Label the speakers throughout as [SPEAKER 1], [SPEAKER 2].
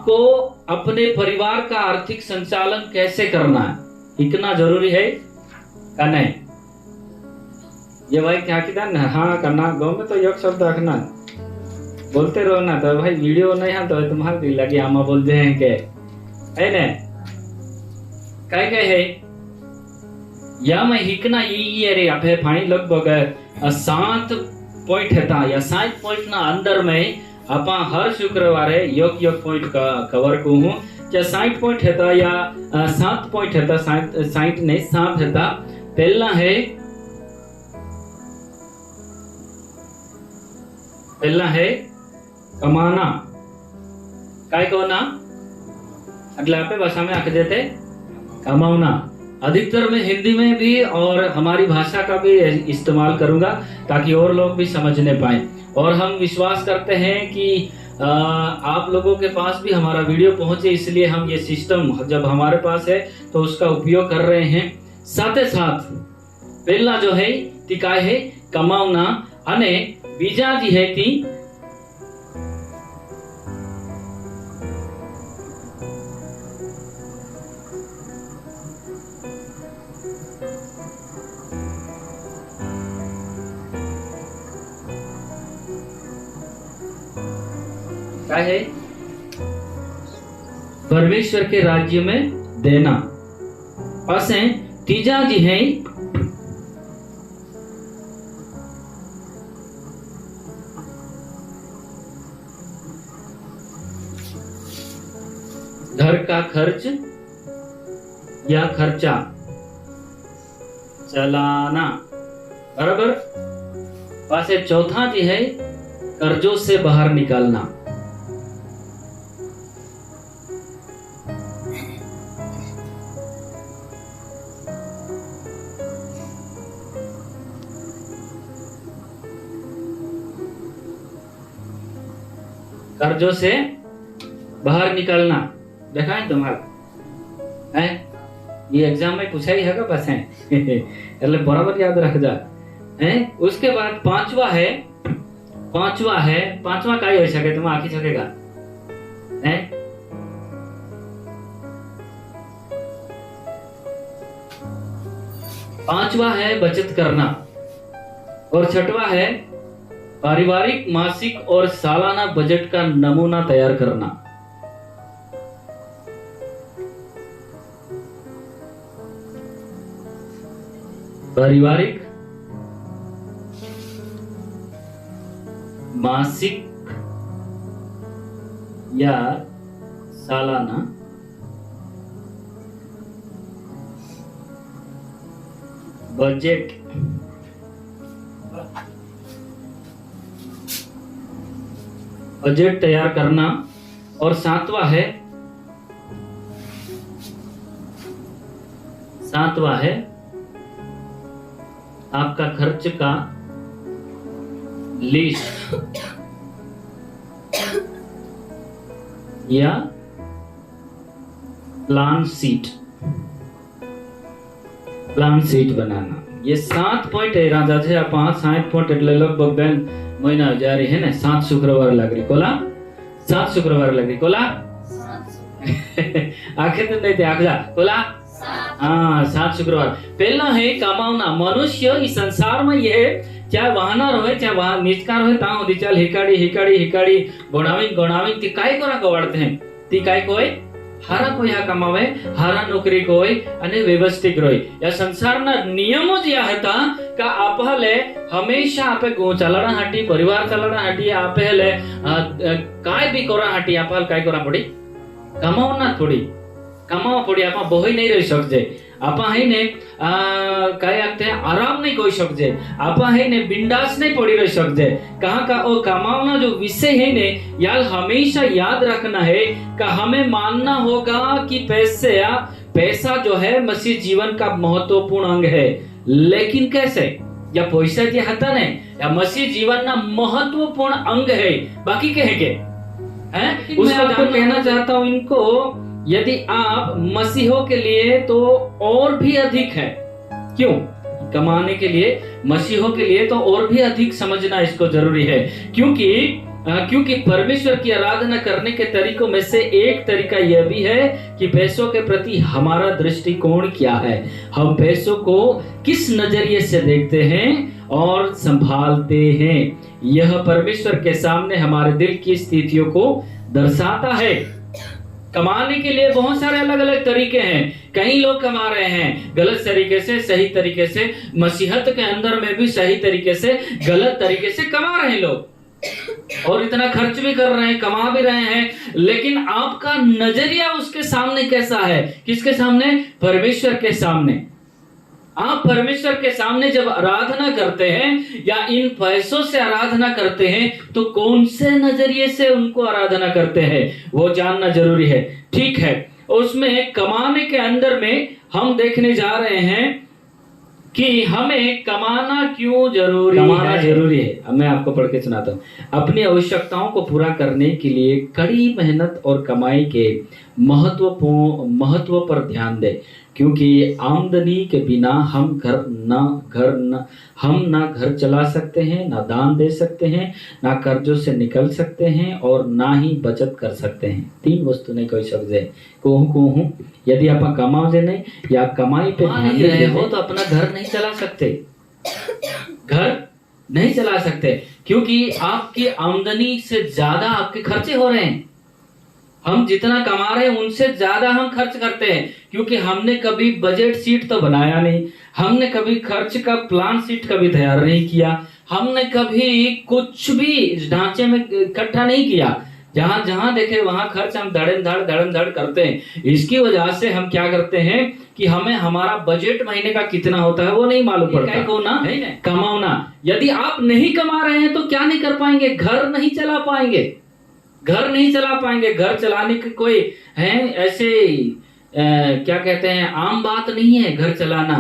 [SPEAKER 1] आपको अपने परिवार का आर्थिक संचालन कैसे करना है इतना जरूरी है का नहीं? ये भाई क्या किया ना, हाँ करना गाँव में तो एक शब्द रखना, बोलते रहो ना। तो भाई वीडियो नहीं है तो तुम्हारे दिल लगे आमा बोलते हैं के है ना, काय है या मैं हिकना ये अरे आप फाइन लगभग 7 पॉइंट था या 7 पॉइंट ना अंदर में आप हर शुक्रवार योग पॉइंट का कवर को हूँ क्या 60 पॉइंट था या 7 पॉइंट था, 60 नहीं 7 था। पहला है कमाना, काय को ना अगले आप भाषा में आख देते कमाना। अधिकतर मैं हिंदी में भी और हमारी भाषा का भी इस्तेमाल करूंगा ताकि और लोग भी समझने पाए। और हम विश्वास करते हैं कि आप लोगों के पास भी हमारा वीडियो पहुंचे, इसलिए हम ये सिस्टम जब हमारे पास है तो उसका उपयोग कर रहे हैं। साथ ही साथ पहला जो है ती काय है कमावना अने बीजा जी है ती क्या है परमेश्वर के राज्य में देना। पासे तीजा जी है घर का खर्च या खर्चा चलाना, बराबर। पासे चौथा जी है कर्जों से बाहर निकालना। कर्जों से बाहर निकलना देखा है तुम्हारा है, ये एग्जाम में पूछा ही है का बस है એટલે बराबर याद रख जा है। उसके बाद पांचवा का ही हो सके तुम आखी सकेगा है। पांचवा है बचत करना और छठवा है पारिवारिक मासिक और सालाना बजट का नमूना तैयार करना। पारिवारिक मासिक या सालाना बजट तैयार करना। और सातवां है आपका खर्च का लिस्ट या प्लान शीट बनाना। ये 7 पॉइंट है राजा छे। आप 7 पॉइंट એટલે લગભગ બેન મહિના જારી है ने 7 शुक्रवार लागरी कोला 7 शुक्रवार लागरी कोला आखिर तो नहीं थे आखजा कोला हाँ 7 शुक्रवार। पहला है कमावना। मनुष्य इस संसार में ये चाहे वाहना रहे चाहे वहां निजकार रहे ता होदी चल हिकाड़ी गोणावी ती काय कोरा गवाडते हैं ती काय कोई हारा कोई हा कमावे हारा नौकरी कोई अने व्यवस्थित रोई। या संसारना नियमो ज या हता का आपले हमेशा आपे गो चलाडा हाटी परिवार चलाडा हाटी आपले काय भी कोरा हाटी आपल काय कोरा पड़ी कमावना पड़ी आपा बोही नहीं रही सकजे। आपा है ने काय आखते हैं आराम नहीं कोई सकजे। आपा है ने बिंदास नहीं पड़ी रह सकजे। कहाँ का वो कमावना जो विषय है ने यार हमेशा याद रखना है कि हमें मानना होगा कि पैसा जो है मसीह जीवन का महत्वपूर्ण अंग है। लेकिन कैसे या पैसा जे हता ने या मसीह जीवन ना महत्वपूर्ण अंग है बाकी कहेंगे हैं। उसको आपको कहना चाहता हूँ इनको यदि आप मसीहों के लिए तो और भी अधिक है। क्यों कमाने के लिए मसीहों के लिए तो और भी अधिक समझना इसको जरूरी है। क्योंकि क्योंकि परमेश्वर की आराधना करने के तरीकों में से एक तरीका यह भी है कि पैसों के प्रति हमारा दृष्टिकोण क्या है, हम पैसों को किस नजरिए से देखते हैं और संभालते हैं। यह परमेश्वर के सामने हमारे दिल की स्थितियों को दर्शाता है। कमाने के लिए बहुत सारे अलग अलग तरीके हैं। कई लोग कमा रहे हैं गलत तरीके से, सही तरीके से, मसीहत के अंदर में भी सही तरीके से, गलत तरीके से कमा रहे हैं लोग, और इतना खर्च भी कर रहे हैं, कमा भी रहे हैं। लेकिन आपका नजरिया उसके सामने कैसा है? किसके सामने? परमेश्वर के सामने। आप परमेश्वर के सामने जब आराधना करते हैं या इन पैसों से आराधना करते हैं तो कौन से नजरिए से उनको आराधना करते हैं वो जानना जरूरी है। ठीक है, उसमें कमाने के अंदर में हम देखने जा रहे हैं कि हमें कमाना क्यों जरूरी है। जरूरी है। अब मैं आपको पढ़ के सुनाता हूँ। अपनी आवश्यकताओं को पूरा करने के लिए कड़ी मेहनत और कमाई के महत्व पर ध्यान दें, क्योंकि आमदनी के बिना हम ना घर चला सकते हैं, ना दान दे सकते हैं, ना कर्जों से निकल सकते हैं और ना ही बचत कर सकते हैं। 3 वस्तु नहीं कोई शब्द है कहूँ यदि आप कमाओ से नहीं या कमाई पे ध्यान दे रहे हो तो अपना घर नहीं चला सकते, घर नहीं चला सकते, क्योंकि आपकी आमदनी से ज्यादा आपके खर्चे हो रहे हैं। हम जितना कमा रहे हैं उनसे ज्यादा हम खर्च करते हैं, क्योंकि हमने कभी बजट शीट तो बनाया नहीं, हमने कभी खर्च का प्लान शीट कभी तैयार नहीं किया, हमने कभी कुछ भी इस ढांचे में इकट्ठा नहीं किया। जहां जहां देखे वहां खर्च हम धड़म धड़ करते हैं। इसकी वजह से हम क्या करते हैं कि हमें हमारा बजट महीने का कितना होता है वो नहीं मालूम पड़ता। कमाना, यदि आप नहीं कमा रहे हैं तो क्या नहीं कर पाएंगे? घर नहीं चला पाएंगे, घर नहीं चला पाएंगे। घर चलाने के कोई है ऐसे क्या कहते हैं, आम बात नहीं है घर चलाना।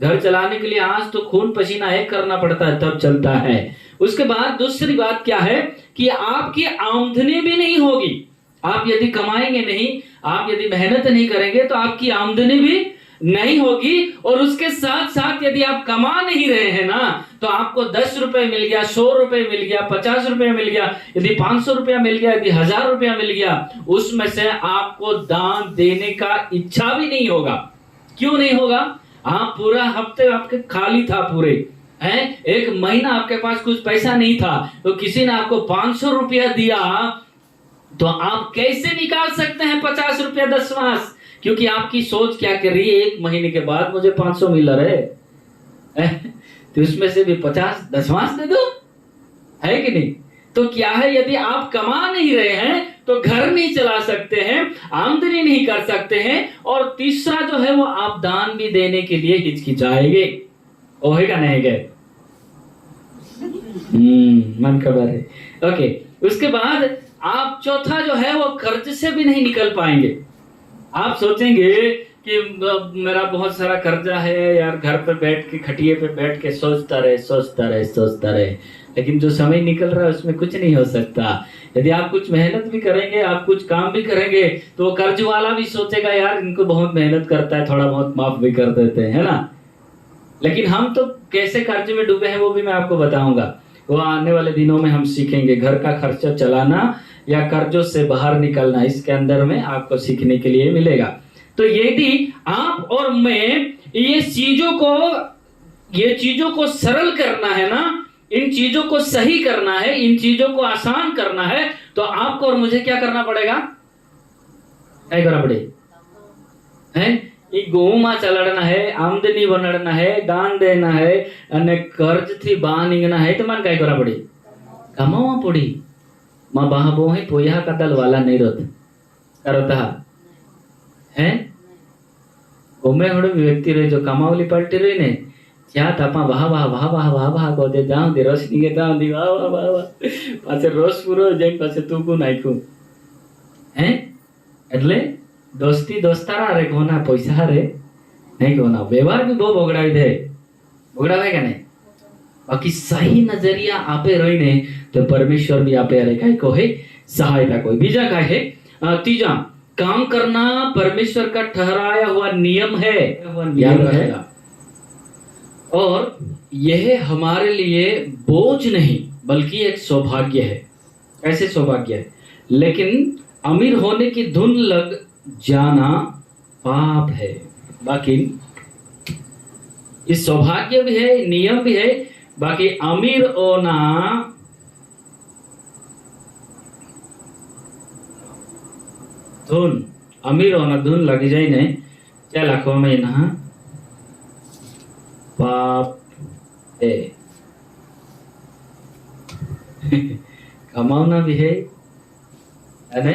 [SPEAKER 1] घर चलाने के लिए आज तो खून पसीना एक करना पड़ता है तब चलता है। उसके बाद दूसरी बात क्या है कि आपकी आमदनी भी नहीं होगी। आप यदि कमाएंगे नहीं, आप यदि मेहनत नहीं करेंगे तो आपकी आमदनी भी नहीं होगी। और उसके साथ साथ यदि आप कमा नहीं रहे हैं ना तो आपको 10 रुपए मिल गया, 100 रुपए मिल गया, 50 रुपए मिल गया, यदि 500 रुपया मिल गया, यदि 1000 रुपया मिल गया, उसमें से आपको दान देने का इच्छा भी नहीं होगा। क्यों नहीं होगा? आप पूरा हफ्ते आपके खाली था, पूरे हैं, एक महीना आपके पास कुछ पैसा नहीं था, तो किसी ने आपको 500 रुपया दिया तो आप कैसे निकाल सकते हैं 50 रुपया 10 मास? क्योंकि आपकी सोच क्या कर रही है, एक महीने के बाद मुझे 500 मिल रहा है तो उसमें से भी 50 10 मास दे दो, है कि नहीं? तो क्या है, यदि आप कमा नहीं रहे हैं तो घर नहीं चला सकते हैं, आमदनी नहीं कर सकते हैं, और तीसरा जो है वो आप दान भी देने के लिए हिचकिचाएंगे। होगा नहीं गए? मन खबर है। ओके, उसके बाद आप चौथा जो है वो कर्ज से भी नहीं निकल पाएंगे। आप सोचेंगे कि मेरा बहुत सारा कर्जा है यार, घर पे बैठ के खटिए पे बैठ के सोचता रहे, लेकिन जो समय निकल रहा है उसमें कुछ नहीं हो सकता। यदि आप कुछ मेहनत भी करेंगे, आप कुछ काम भी करेंगे, तो कर्ज वाला भी सोचेगा यार इनको बहुत मेहनत करता है, थोड़ा बहुत माफ भी कर देते हैं, है ना। लेकिन हम तो कैसे कर्ज में डूबे हैं वो भी मैं आपको बताऊंगा। वो आने वाले दिनों में हम सीखेंगे घर का खर्चा चलाना या कर्जों से बाहर निकलना, इसके अंदर में आपको सीखने के लिए मिलेगा। तो यदि आप और मैं ये चीजों को सरल करना है ना, इन चीजों को सही करना है, इन चीजों को आसान करना है, तो आपको और मुझे क्या करना पड़ेगा? क्या करना पड़ेगा? गौमा चलाना है, आमदनी बनाना है, दान देना है, અને कर्जથી બહાર નીકળना है, तो मन क्या करा पड़ी? कमावा पड़ी। माँ बाबो है पोया का दल वाला नहीं रोता है। ओमे होड़े व्यक्ति रहे जो कमावली पलटी रही ने क्या तापा वाह वाह वाह वाह वाह वाह को दे जाऊं दे रस निके जाऊं दी वाह वाह वाह वाह पाछे रोस पूरो जई पाछे तूकू नाख्યું हैं। એટલે दोस्ती दोस्तारा रे कोना पैसा रे नहीं कोना व्यवहार भी बहुत बगड़ावी दे, बगड़ावे का नहीं। बाकी सही नजरिया आपे रहीने तो परमेश्वर भी आपे रे काय को है सहायता कोई बीजा काय है। तीजा, काम करना परमेश्वर का ठहराया हुआ नियम है, और यह हमारे लिए बोझ नहीं बल्कि एक सौभाग्य है। ऐसे सौभाग्य है। लेकिन अमीर होने की धुन लग जाना पाप है। बाकी इस सौभाग्य भी है, नियम भी है। बाकी अमीर होना धुन, अमीर होना धुन लग जाए नहीं क्या लाखों में ना पाप है। कमाना भी है ने?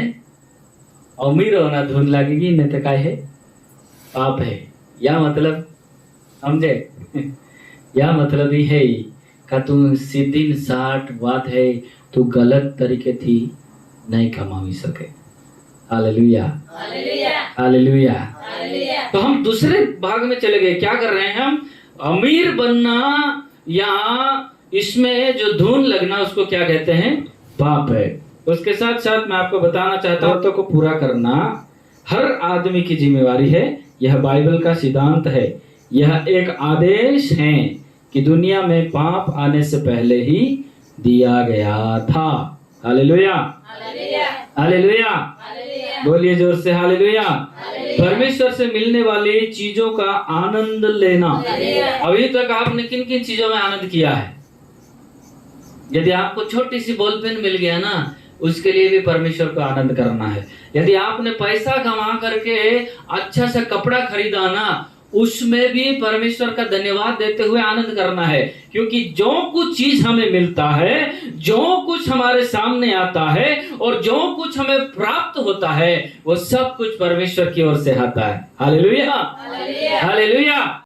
[SPEAKER 1] अमीर होना धुन लगेगी नहीं तो काय है, पाप है। या मतलब समझे? या मतलब ही है का तू सीधी साठ बात है, तू गलत तरीके थी नहीं कमा सके। Hallelujah, hallelujah. तो हम दूसरे भाग में चले गए। क्या कर रहे हैं हम? अमीर बनना या इसमें जो धुन लगना उसको क्या कहते हैं? पाप है। उसके साथ साथ मैं आपको बताना चाहता हूं, तो को पूरा करना हर आदमी की जिम्मेवारी है। यह बाइबल का सिद्धांत है। यह एक आदेश है कि दुनिया में पाप आने से पहले ही दिया गया था। हालेलुया, हालेलुया, बोलिए जोर से हालेलुया। परमेश्वर से मिलने वाली चीजों का आनंद लेना। अभी तक आपने किन किन चीजों में आनंद किया है? यदि आपको छोटी सी बॉल पेन मिल गया ना, उसके लिए भी परमेश्वर को आनंद करना है। यदि आपने पैसा कमा करके अच्छा सा कपड़ा खरीदा ना, उसमें भी परमेश्वर का धन्यवाद देते हुए आनंद करना है। क्योंकि जो कुछ चीज हमें मिलता है, जो कुछ हमारे सामने आता है और जो कुछ हमें प्राप्त होता है, वो सब कुछ परमेश्वर की ओर से आता है। Hallelujah, hallelujah.